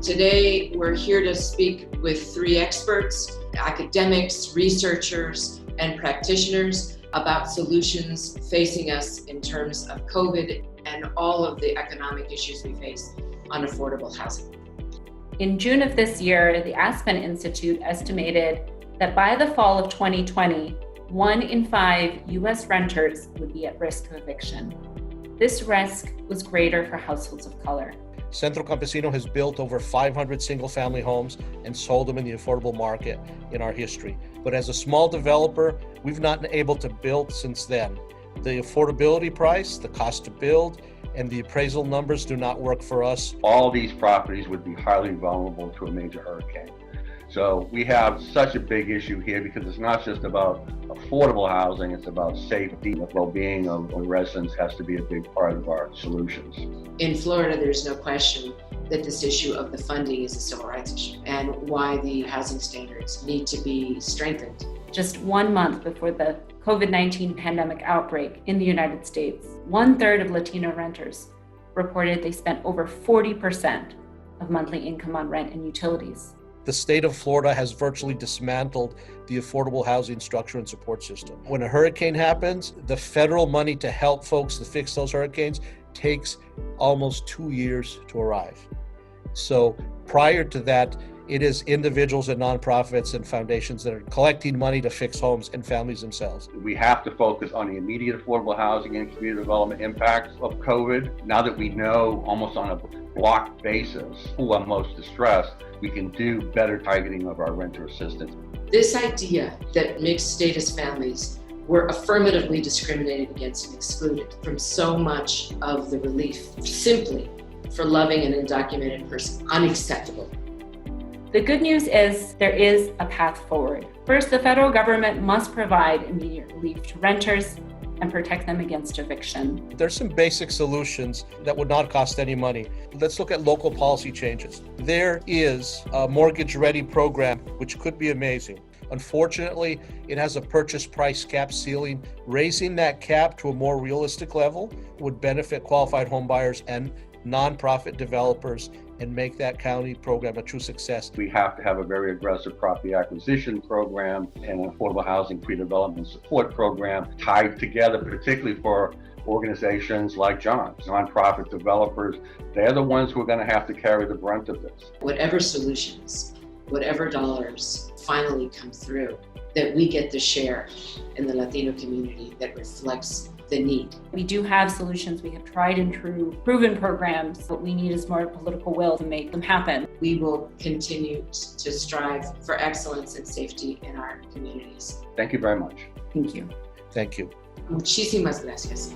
Today, we're here to speak with three experts, academics, researchers, and practitioners about solutions facing us in terms of COVID and all of the economic issues we face on affordable housing. In June of this year, the Aspen Institute estimated that by the fall of 2020, 1 in 5 U.S. renters would be at risk of eviction. This risk was greater for households of color. Centrocampo has built over 500 single-family homes and sold them in the affordable market in our history. But as a small developer, we've not been able to build since then. The affordability price, the cost to build, and the appraisal numbers do not work for us. All these properties would be highly vulnerable to a major hurricane. So we have such a big issue here because it's not just about affordable housing, it's about safety. The well-being of residents has to be a big part of our solutions. In Florida, there's no question that this issue of the funding is a civil rights issue and why the housing standards need to be strengthened. Just 1 month before the COVID-19 pandemic outbreak in the United States, 1/3 of Latino renters reported they spent over 40% of monthly income on rent and utilities. The state of Florida has virtually dismantled the affordable housing structure and support system. When a hurricane happens, the federal money to help folks to fix those hurricanes takes almost 2 years to arrive. So prior to that, it is individuals and nonprofits and foundations that are collecting money to fix homes and families themselves. We have to focus on the immediate affordable housing and community development impacts of COVID. Now that we know almost on a block basis who are most distressed, we can do better targeting of our renter assistance. This idea that mixed status families were affirmatively discriminated against and excluded from so much of the relief simply for loving an undocumented person, unacceptable. The good news is there is a path forward. First, the federal government must provide immediate relief to renters and protect them against eviction. There's some basic solutions that would not cost any money. Let's look at local policy changes. There is a mortgage-ready program, which could be amazing. Unfortunately, it has a purchase price cap ceiling. Raising that cap to a more realistic level would benefit qualified home buyers and nonprofit developers and make that county program a true success. We have to have a very aggressive property acquisition program and an affordable housing pre-development support program tied together, particularly for organizations like John's, nonprofit developers. They're the ones who are going to have to carry the brunt of this. Whatever solutions, whatever dollars finally come through, that we get the share in the Latino community that reflects the need. We do have solutions. We have tried and true, proven programs. What we need is more political will to make them happen. We will continue to strive for excellence and safety in our communities. Thank you very much. Thank you. Thank you. Muchísimas gracias.